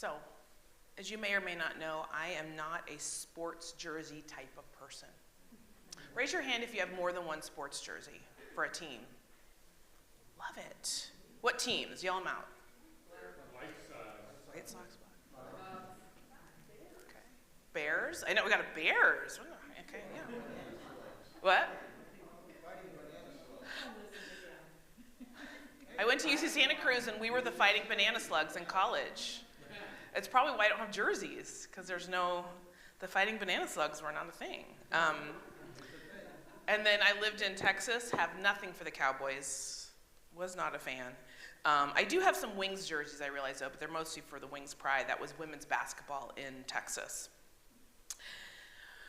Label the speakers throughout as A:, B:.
A: So, as you may or may not know, I am not a sports jersey type of person. Raise your hand if you have more than one sports jersey for a team. Love it. What teams? Yell them out. White Sox. Okay. Bears? I know we got a Bears. Okay, yeah. What? I went to UC Santa Cruz and we were the Fighting Banana Slugs in college. It's probably why I don't have jerseys, because the Fighting Banana Slugs were not a thing. And then I lived in Texas, have nothing for the Cowboys, was not a fan. I do have some Wings jerseys, I realize, though, but they're mostly for the Wings Pride. That was women's basketball in Texas.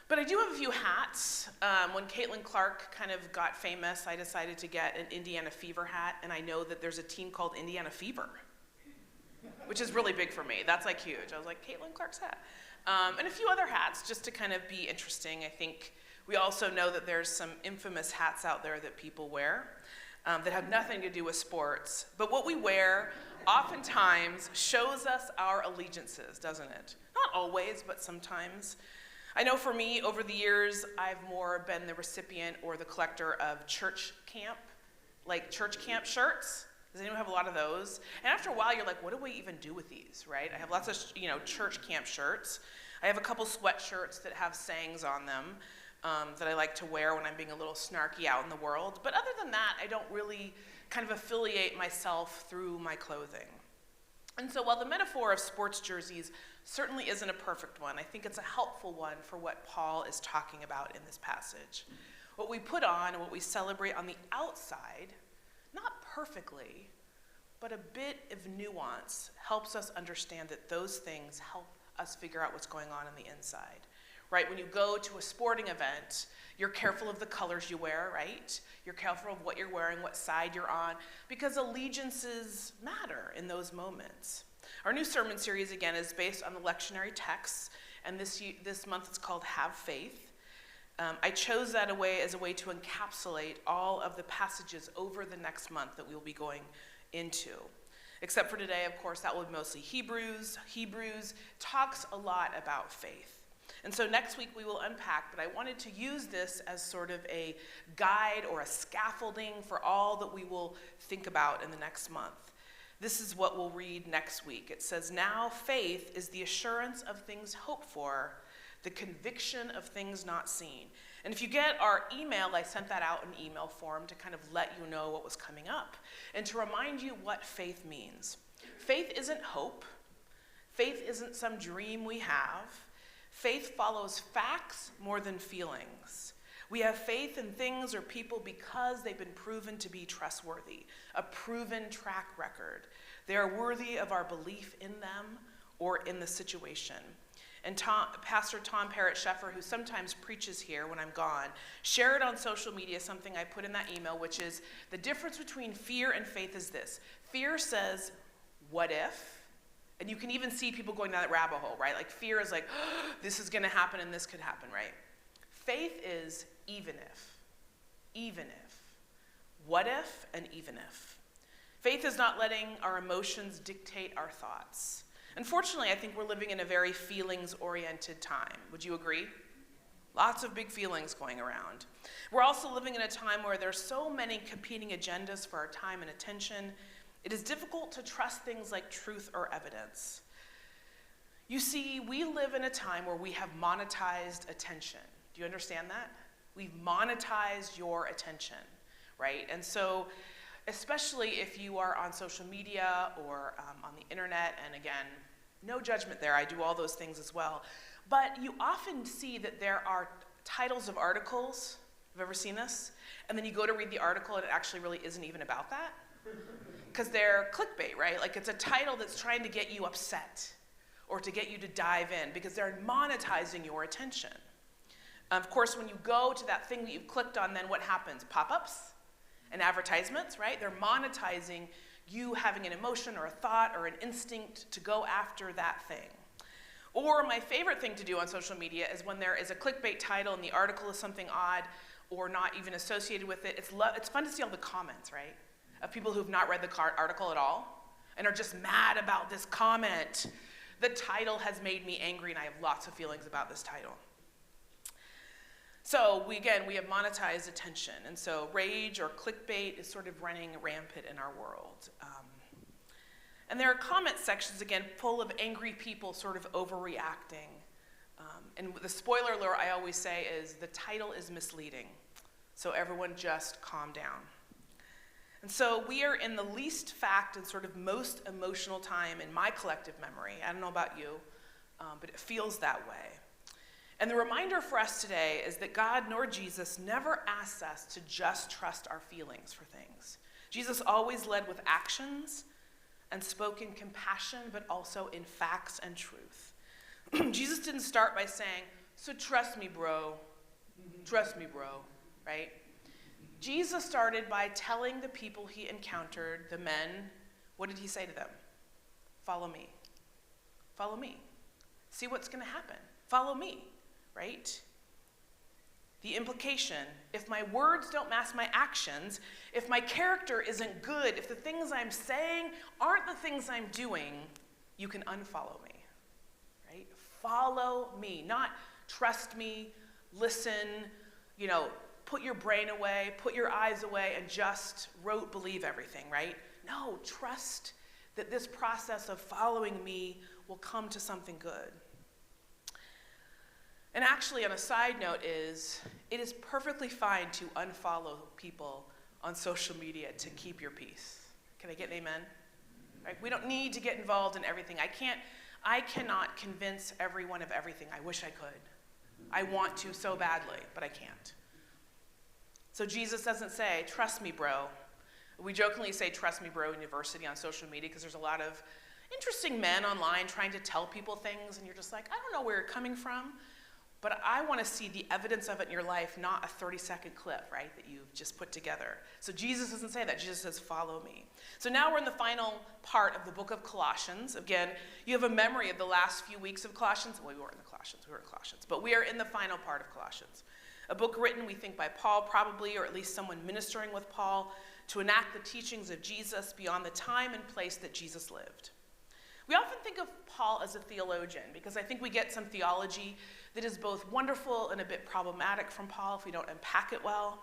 A: But I do have a few hats. When Caitlin Clark kind of got famous, I decided to get an Indiana Fever hat, and I know that there's a team called Indiana Fever, which is really big for me. That's like huge. I was like, Caitlin Clark's hat. And a few other hats just to kind of be interesting. I think we also know that there's some infamous hats out there that people wear that have nothing to do with sports. But what we wear oftentimes shows us our allegiances, doesn't it? Not always, but sometimes. I know for me, over the years, I've more been the recipient or the collector of church camp shirts. Does anyone have a lot of those? And after a while, you're like, what do we even do with these, right? I have lots of, church camp shirts. I have a couple sweatshirts that have sayings on them that I like to wear when I'm being a little snarky out in the world. But other than that, I don't really kind of affiliate myself through my clothing. And so while the metaphor of sports jerseys certainly isn't a perfect one, I think it's a helpful one for what Paul is talking about in this passage. What we put on and what we celebrate on the outside, not perfectly, but a bit of nuance helps us understand that those things help us figure out what's going on the inside. Right? When you go to a sporting event, you're careful of the colors you wear, right? You're careful of what you're wearing, what side you're on, because allegiances matter in those moments. Our new sermon series, again, is based on the lectionary texts, and this month it's called Have Faith. I chose that as a way to encapsulate all of the passages over the next month that we will be going into. Except for today, of course, that will be mostly Hebrews. Hebrews talks a lot about faith. And so next week we will unpack, but I wanted to use this as sort of a guide or a scaffolding for all that we will think about in the next month. This is what we'll read next week. It says, now faith is the assurance of things hoped for, the conviction of things not seen. And if you get our email, I sent that out in email form to kind of let you know what was coming up and to remind you what faith means. Faith isn't hope. Faith isn't some dream we have. Faith follows facts more than feelings. We have faith in things or people because they've been proven to be trustworthy, a proven track record. They are worthy of our belief in them or in the situation. And Pastor Tom Parrott-Sheffer, who sometimes preaches here when I'm gone, shared on social media something I put in that email, which is the difference between fear and faith is this. Fear says, what if? And you can even see people going down that rabbit hole, right? Like fear is like, oh, this is going to happen and this could happen, right? Faith is even if. Even if. What if and even if. Faith is not letting our emotions dictate our thoughts. Unfortunately, I think we're living in a very feelings-oriented time. Would you agree? Lots of big feelings going around. We're also living in a time where there's so many competing agendas for our time and attention. It is difficult to trust things like truth or evidence. You see, we live in a time where we have monetized attention. Do you understand that? We've monetized your attention, right? And so, especially if you are on social media or on the internet, and again, no judgment there, I do all those things as well. But you often see that there are titles of articles. Have you ever seen this? And then you go to read the article and it actually really isn't even about that. Because they're clickbait, right? Like it's a title that's trying to get you upset or to get you to dive in because they're monetizing your attention. Of course, when you go to that thing that you've clicked on, then what happens? Pop-ups and advertisements, right? They're monetizing you having an emotion or a thought or an instinct to go after that thing. Or my favorite thing to do on social media is when there is a clickbait title and the article is something odd or not even associated with it. It's fun to see all the comments, right? Of people who've not read the article at all and are just mad about this comment. the title has made me angry and I have lots of feelings about this title. So we have monetized attention. And so rage or clickbait is sort of running rampant in our world. And there are comment sections, again, full of angry people sort of overreacting. And the spoiler alert I always say is the title is misleading. So everyone just calm down. And so we are in the least fact and sort of most emotional time in my collective memory. I don't know about you, but it feels that way. And the reminder for us today is that God nor Jesus never asks us to just trust our feelings for things. Jesus always led with actions and spoke in compassion, but also in facts and truth. Jesus didn't start by saying, so trust me, bro. Trust me, bro, right? Jesus started by telling the people he encountered, the men, what did he say to them? Follow me. Follow me. See what's going to happen. Follow me, right? The implication, if my words don't match my actions, if my character isn't good, if the things I'm saying aren't the things I'm doing, you can unfollow me, right? Follow me, not trust me, listen, put your brain away, put your eyes away, and just rote believe everything, right? No, trust that this process of following me will come to something good. And actually, on a side note it is perfectly fine to unfollow people on social media to keep your peace. Can I get an amen? Right? We don't need to get involved in everything. I cannot convince everyone of everything. I wish I could. I want to so badly, but I can't. So Jesus doesn't say, trust me, bro. We jokingly say, trust me, bro, university on social media because there's a lot of interesting men online trying to tell people things, and you're just like, I don't know where you're coming from. But I want to see the evidence of it in your life, not a 30-second clip, right, that you've just put together. So Jesus doesn't say that. Jesus says, follow me. So now we're in the final part of the book of Colossians. Again, you have a memory of the last few weeks of Colossians. Well, we weren't in Colossians. But we are in the final part of Colossians. A book written, we think, by Paul probably, or at least someone ministering with Paul, to enact the teachings of Jesus beyond the time and place that Jesus lived. We often think of Paul as a theologian because I think we get some theology that is both wonderful and a bit problematic from Paul if we don't unpack it well.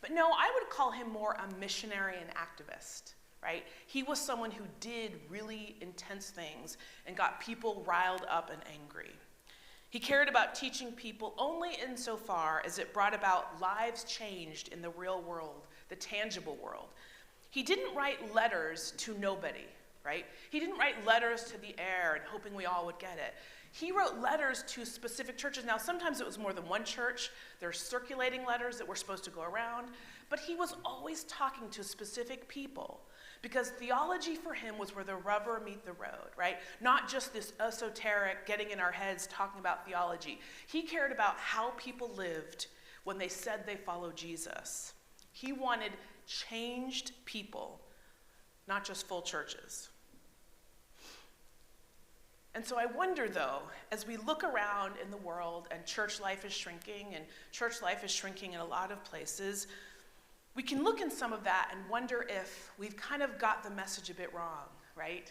A: But no, I would call him more a missionary and activist, right? He was someone who did really intense things and got people riled up and angry. He cared about teaching people only insofar as it brought about lives changed in the real world, the tangible world. He didn't write letters to nobody, right? He didn't write letters to the air and hoping we all would get it. He wrote letters to specific churches. Now, sometimes it was more than one church. There's circulating letters that were supposed to go around. But he was always talking to specific people because theology for him was where the rubber meet the road, right? Not just this esoteric, getting in our heads, talking about theology. He cared about how people lived when they said they followed Jesus. He wanted changed people, not just full churches. And so I wonder, though, as we look around in the world and church life is shrinking, and church life is shrinking in a lot of places, we can look in some of that and wonder if we've kind of got the message a bit wrong, right?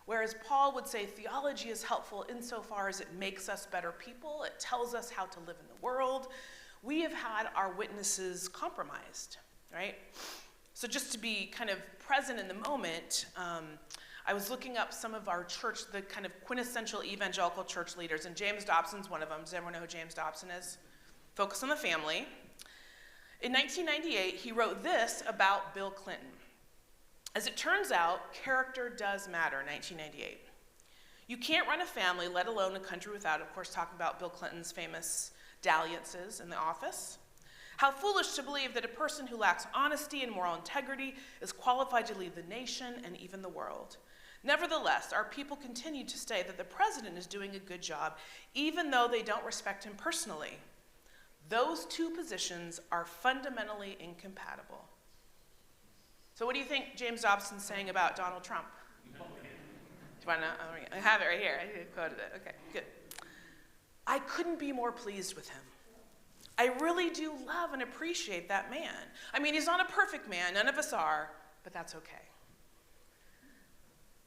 A: Whereas Paul would say theology is helpful insofar as it makes us better people, it tells us how to live in the world, we have had our witnesses compromised, right? So just to be kind of present in the moment, I was looking up some of our church, the kind of quintessential evangelical church leaders, and James Dobson's one of them. Does everyone know who James Dobson is? Focus on the family. In 1998, he wrote this about Bill Clinton. As it turns out, character does matter, 1998. You can't run a family, let alone a country without, of course, talking about Bill Clinton's famous dalliances in the office. How foolish to believe that a person who lacks honesty and moral integrity is qualified to lead the nation and even the world. Nevertheless, our people continue to say that the president is doing a good job, even though they don't respect him personally. Those two positions are fundamentally incompatible. So what do you think James Dobson's saying about Donald Trump? Do you want to know? I have it right here. I quoted it. Okay, good. I couldn't be more pleased with him. I really do love and appreciate that man. I mean, he's not a perfect man. None of us are, but that's okay.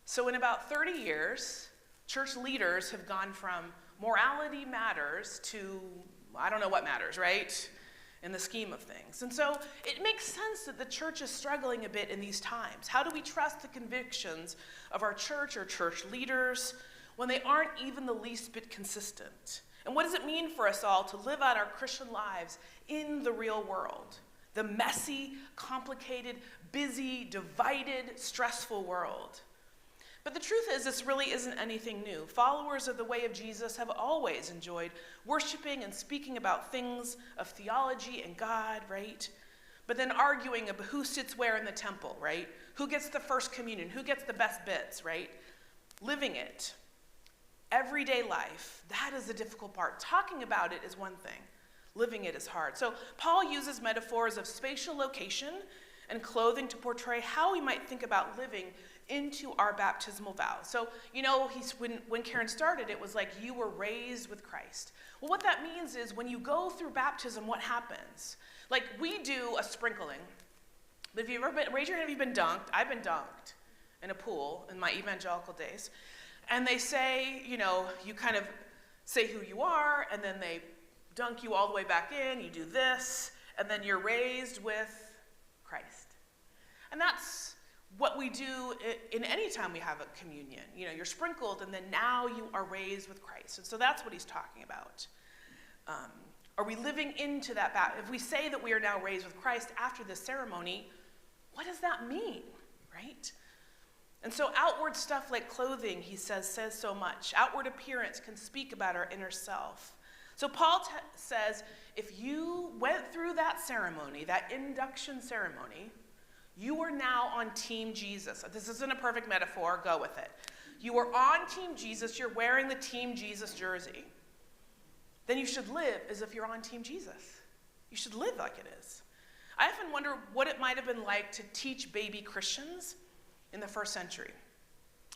A: So in about 30 years, Church leaders have gone from morality matters to I don't know what matters, right? In the scheme of things. And so it makes sense that the church is struggling a bit in these times. How do we trust the convictions of our church or church leaders when they aren't even the least bit consistent? And what does it mean for us all to live out our Christian lives in the real world? The messy, complicated, busy, divided, stressful world. But the truth is, this really isn't anything new. Followers of the way of Jesus have always enjoyed worshiping and speaking about things of theology and God, right? But then arguing about who sits where in the temple, right? Who gets the first communion? Who gets the best bits, right? Living it. Everyday life, that is the difficult part. Talking about it is one thing. Living it is hard. So Paul uses metaphors of spatial location and clothing to portray how we might think about living into our baptismal vows. So, when Karen started, it was like you were raised with Christ. Well, what that means is when you go through baptism, what happens? Like, we do a sprinkling. But if you've ever been, raise your hand if you've been dunked. I've been dunked in a pool in my evangelical days. And they say, you kind of say who you are, and then they dunk you all the way back in. You do this, and then you're raised with Christ. And that's what we do in any time we have a communion. You're sprinkled, and then now you are raised with Christ. And so that's what he's talking about. Are we living into that? If we say that we are now raised with Christ after this ceremony, what does that mean, right? And so outward stuff like clothing, he says so much. Outward appearance can speak about our inner self. So Paul says, if you went through that ceremony, that induction ceremony, you are now on Team Jesus. This isn't a perfect metaphor, go with it. You are on Team Jesus, you're wearing the Team Jesus jersey. Then you should live as if you're on Team Jesus. You should live like it is. I often wonder what it might have been like to teach baby Christians in the first century.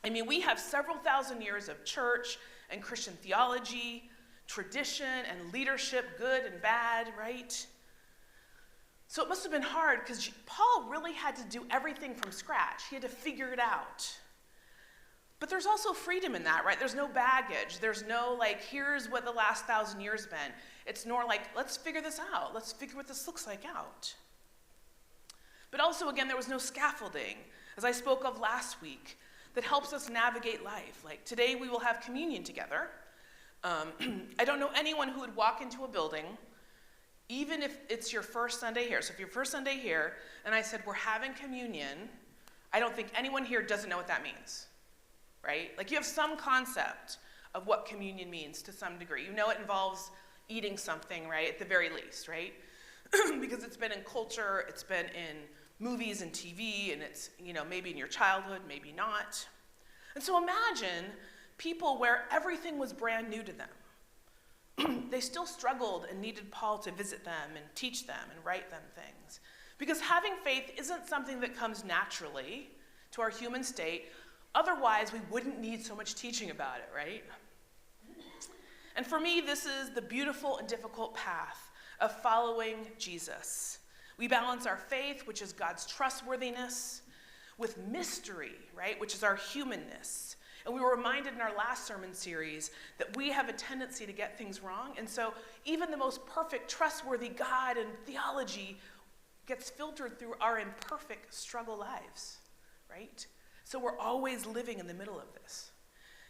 A: I mean, we have several thousand years of church and Christian theology, tradition and leadership, good and bad, right? So it must have been hard because Paul really had to do everything from scratch. He had to figure it out. But there's also freedom in that, right? There's no baggage. There's no here's what the last 1,000 years been. It's more like, let's figure this out. Let's figure what this looks like out. But also, again, there was no scaffolding, as I spoke of last week, that helps us navigate life. Like today we will have communion together. I don't know anyone who would walk into a building, even if it's your first Sunday here. So if your first Sunday here, and I said, we're having communion, I don't think anyone here doesn't know what that means, right? Like you have some concept of what communion means to some degree. You know it involves eating something, right, at the very least, right? Because it's been in culture, it's been in movies and TV, and it's, maybe in your childhood, maybe not. And so imagine people where everything was brand new to them. They still struggled and needed Paul to visit them and teach them and write them things. Because having faith isn't something that comes naturally to our human state. Otherwise, we wouldn't need so much teaching about it, right? And for me, this is the beautiful and difficult path of following Jesus. We balance our faith, which is God's trustworthiness, with mystery, right, which is our humanness. And we were reminded in our last sermon series that we have a tendency to get things wrong. And so even the most perfect, trustworthy God and theology gets filtered through our imperfect struggle lives, right? So we're always living in the middle of this.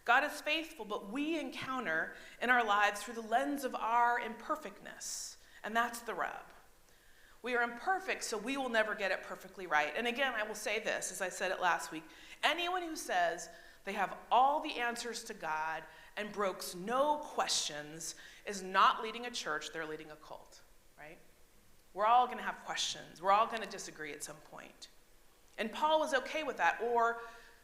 A: God is faithful, but we encounter in our lives through the lens of our imperfectness. And that's the rub. We are imperfect, so we will never get it perfectly right. And again, I will say this, as I said it last week. Anyone who says they have all the answers to God and brooks no questions is not leading a church, they're leading a cult, right? We're all going to have questions. We're all going to disagree at some point. And Paul was okay with that, or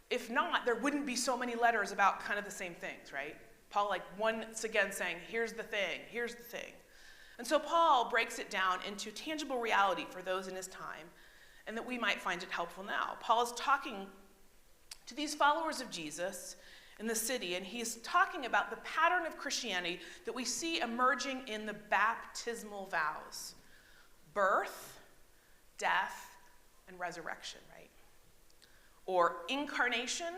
A: if not, there wouldn't be so many letters about kind of the same things, right? Paul once again saying, here's the thing, here's the thing. And so Paul breaks it down into tangible reality for those in his time, and that we might find it helpful now. Paul is talking to these followers of Jesus in the city, and he's talking about the pattern of Christianity that we see emerging in the baptismal vows. Birth, death, and resurrection, right? Or incarnation,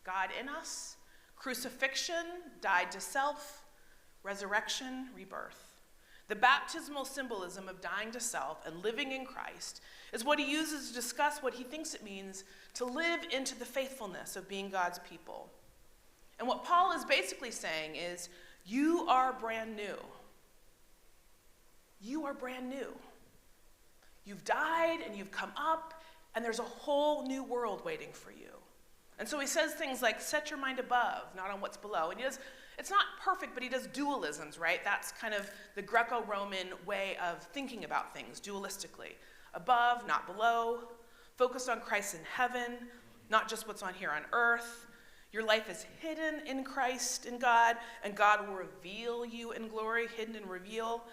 A: God in us, Crucifixion, died to self, resurrection, rebirth. The baptismal symbolism of dying to self and living in Christ is what he uses to discuss what he thinks it means to live into the faithfulness of being God's people. And what Paul is basically saying is, you are brand new. You are brand new. You've died and you've come up, and there's a whole new world waiting for you. And so he says things like, set your mind above, not on what's below. And it's not perfect, but he does dualisms, right? That's kind of the Greco-Roman way of thinking about things, dualistically. Above, not below. Focused on Christ in heaven, not just what's on here on earth. Your life is hidden in Christ, in God, and God will reveal you in glory, hidden and reveal.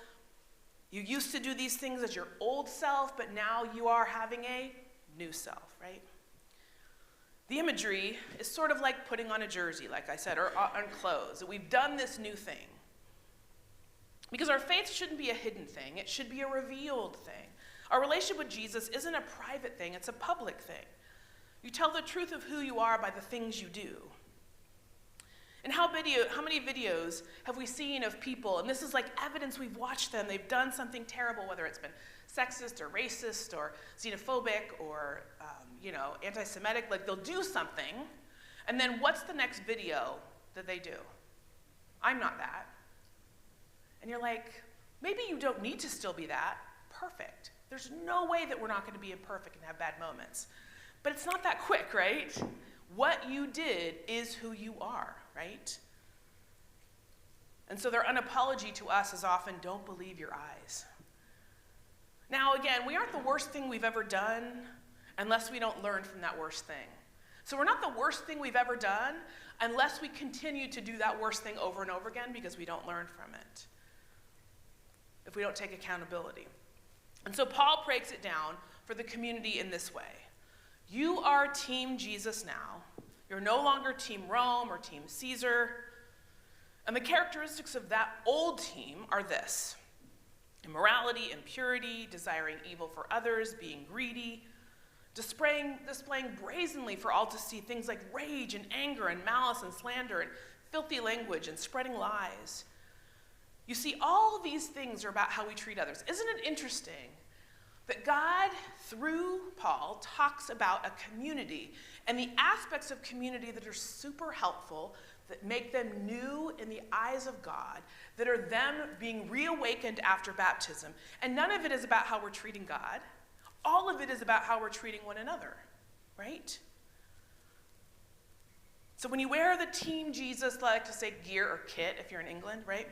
A: You used to do these things as your old self, but now you are having a new self, right? The imagery is sort of like putting on a jersey, like I said, or on clothes. We've done this new thing. Because our faith shouldn't be a hidden thing. It should be a revealed thing. Our relationship with Jesus isn't a private thing. It's a public thing. You tell the truth of who you are by the things you do. And how many videos have we seen of people, and this is like evidence we've watched them, they've done something terrible, whether it's been sexist or racist or xenophobic or anti-Semitic, like they'll do something, and then what's the next video that they do? I'm not that. And you're like, maybe you don't need to still be that. Perfect. There's no way that we're not going to be imperfect and have bad moments. But it's not that quick, right? What you did is who you are, right? And so their unapology to us is often, don't believe your eyes. Now, again, we aren't the worst thing we've ever done unless we don't learn from that worst thing. So we're not the worst thing we've ever done unless we continue to do that worst thing over and over again because we don't learn from it, if we don't take accountability. And so Paul breaks it down for the community in this way. You are Team Jesus now. You're no longer Team Rome or Team Caesar. And the characteristics of that old team are this: immorality, impurity, desiring evil for others, being greedy, displaying brazenly for all to see things like rage and anger and malice and slander and filthy language and spreading lies. You see, all these things are about how we treat others. Isn't it interesting that God, through Paul, talks about a community and the aspects of community that are super helpful, that make them new in the eyes of God, that are them being reawakened after baptism. And none of it is about how we're treating God. All of it is about how we're treating one another, right? So when you wear the Team Jesus, I like to say gear or kit if you're in England, right?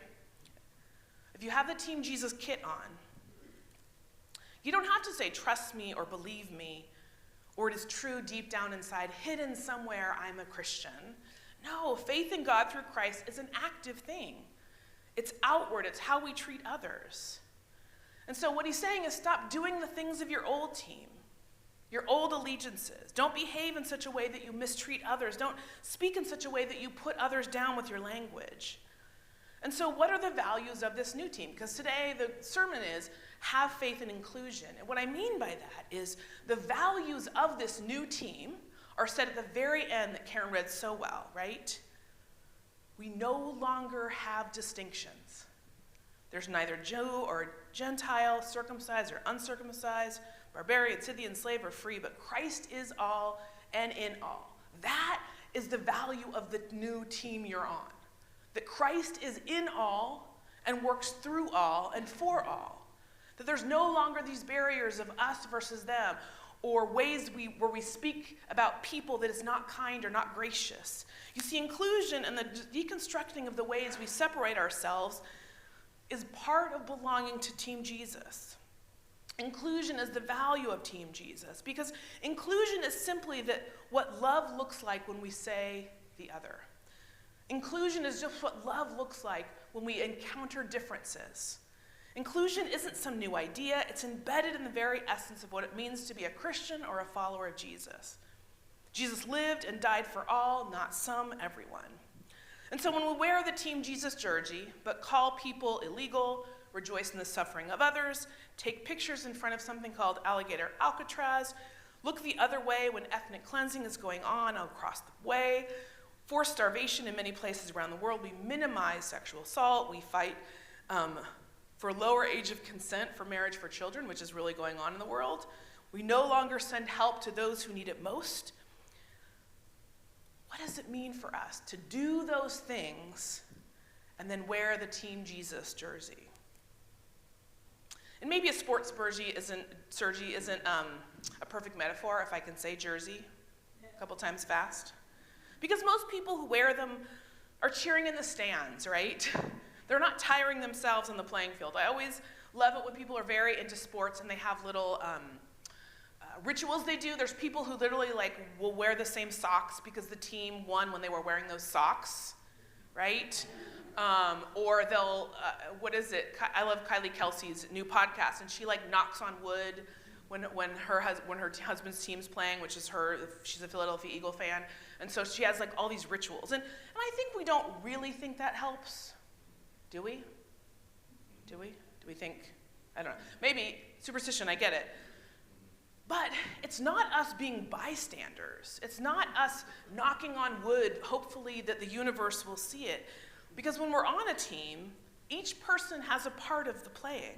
A: If you have the Team Jesus kit on, you don't have to say, trust me or believe me, or it is true deep down inside, hidden somewhere, I'm a Christian. No, faith in God through Christ is an active thing. It's outward. It's how we treat others. And so what he's saying is stop doing the things of your old team, your old allegiances. Don't behave in such a way that you mistreat others. Don't speak in such a way that you put others down with your language. And so what are the values of this new team? Because today the sermon is have faith and inclusion. And what I mean by that is the values of this new team are said at the very end that Karen read so well, right? We no longer have distinctions. There's neither Jew or Gentile, circumcised or uncircumcised, barbarian, Scythian, slave or free, but Christ is all and in all. That is the value of the new team you're on. That Christ is in all and works through all and for all. That there's no longer these barriers of us versus them, or ways where we speak about people that is not kind or not gracious. You see, inclusion and the deconstructing of the ways we separate ourselves is part of belonging to Team Jesus. Inclusion is the value of Team Jesus, because inclusion is simply that what love looks like when we say the other. Inclusion is just what love looks like when we encounter differences. Inclusion isn't some new idea. It's embedded in the very essence of what it means to be a Christian or a follower of Jesus. Jesus lived and died for all, not some, everyone. And so when we wear the Team Jesus jersey, but call people illegal, rejoice in the suffering of others, take pictures in front of something called Alligator Alcatraz, look the other way when ethnic cleansing is going on across the way, forced starvation in many places around the world. We minimize sexual assault. We fight for lower age of consent for marriage for children, which is really going on in the world. We no longer send help to those who need it most. What does it mean for us to do those things and then wear the Team Jesus jersey? And maybe a sports jersey isn't a perfect metaphor, if I can say jersey a couple times fast. Because most people who wear them are cheering in the stands, right? They're not tiring themselves on the playing field. I always love it when people are very into sports and they have little rituals they do. There's people who literally will wear the same socks because the team won when they were wearing those socks, right? Or they'll, I love Kylie Kelsey's new podcast, and she knocks on wood when her husband's team's playing, which is she's a Philadelphia Eagle fan, and so she has all these rituals. And I think we don't really think that helps, do we? Do we think, I don't know, maybe superstition, I get it. But it's not us being bystanders. It's not us knocking on wood, hopefully that the universe will see it. Because when we're on a team, each person has a part of the playing,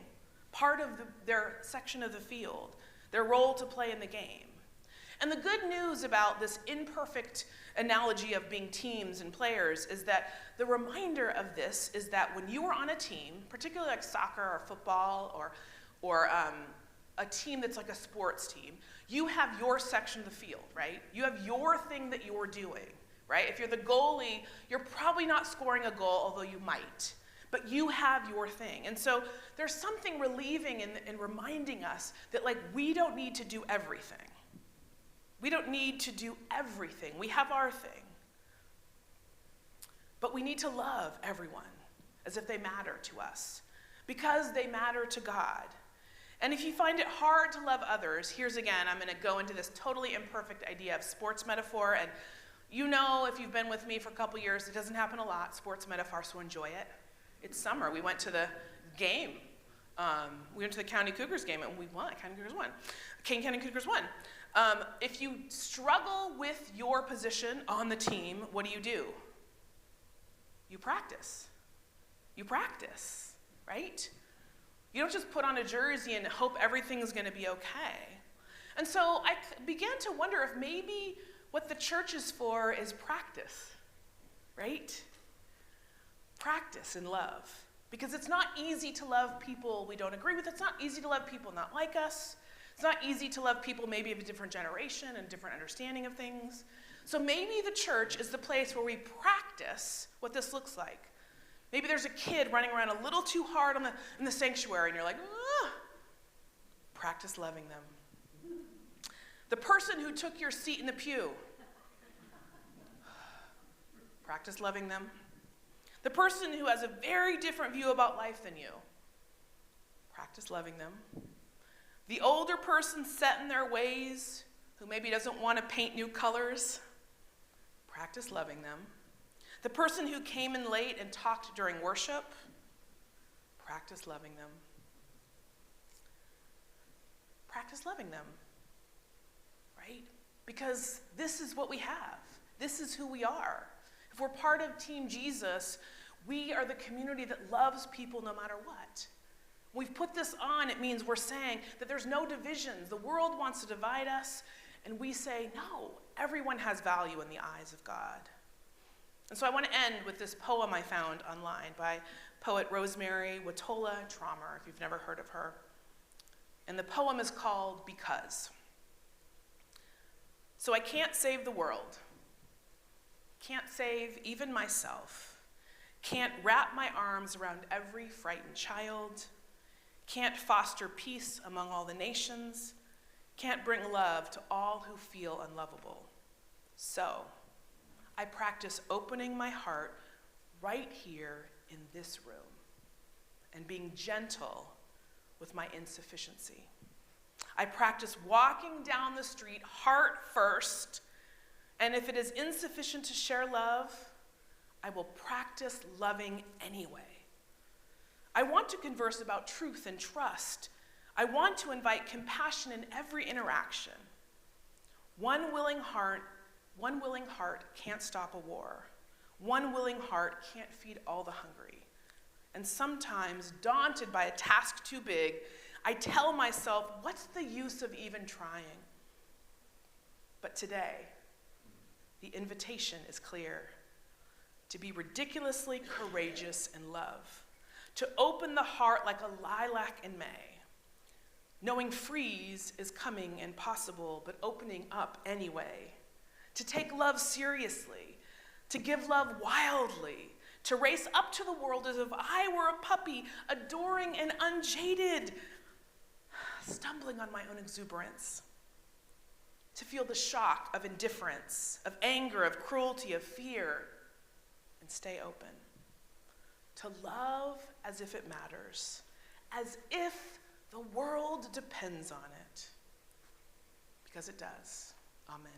A: part of their section of the field, their role to play in the game. And the good news about this imperfect analogy of being teams and players is that the reminder of this is that when you are on a team, particularly like soccer or football or a team that's like a sports team, you have your section of the field, right? You have your thing that you're doing, right? If you're the goalie, you're probably not scoring a goal, although you might. But you have your thing. And so there's something relieving in reminding us that we don't need to do everything. We don't need to do everything. We have our thing. But we need to love everyone as if they matter to us, because they matter to God. And if you find it hard to love others, here's again, I'm going to go into this totally imperfect idea of sports metaphor. And if you've been with me for a couple years, it doesn't happen a lot, sports metaphor, so enjoy it. It's summer. We went to the game. We went to the County Cougars game, and we won. King County Cougars won. If you struggle with your position on the team, what do? You practice. You practice, right? You don't just put on a jersey and hope everything's going to be okay. And so I began to wonder if maybe what the church is for is practice, right? Practice in love. Because it's not easy to love people we don't agree with. It's not easy to love people not like us. It's not easy to love people maybe of a different generation and different understanding of things. So maybe the church is the place where we practice what this looks like. Maybe there's a kid running around a little too hard in the sanctuary, and you're like, practice loving them. The person who took your seat in the pew, practice loving them. The person who has a very different view about life than you, practice loving them. The older person set in their ways, who maybe doesn't want to paint new colors, practice loving them. The person who came in late and talked during worship, practice loving them. Practice loving them, right? Because this is what we have. This is who we are. If we're part of Team Jesus, we are the community that loves people no matter what. We've put this on, it means we're saying that there's no divisions. The world wants to divide us, and we say, no, everyone has value in the eyes of God. And so I want to end with this poem I found online by poet Rosemary Watola Traumer, if you've never heard of her. And the poem is called Because. So I can't save the world, can't save even myself, can't wrap my arms around every frightened child, can't foster peace among all the nations, can't bring love to all who feel unlovable. So I practice opening my heart right here in this room and being gentle with my insufficiency. I practice walking down the street heart first, and if it is insufficient to share love, I will practice loving anyway. I want to converse about truth and trust. I want to invite compassion in every interaction. One willing heart One willing heart can't stop a war. One willing heart can't feed all the hungry. And sometimes, daunted by a task too big, I tell myself, what's the use of even trying? But today, the invitation is clear: to be ridiculously courageous in love, to open the heart like a lilac in May, knowing freeze is coming and possible, but opening up anyway, to take love seriously, to give love wildly, to race up to the world as if I were a puppy, adoring and unjaded, stumbling on my own exuberance, to feel the shock of indifference, of anger, of cruelty, of fear, and stay open, to love as if it matters, as if the world depends on it, because it does. Amen.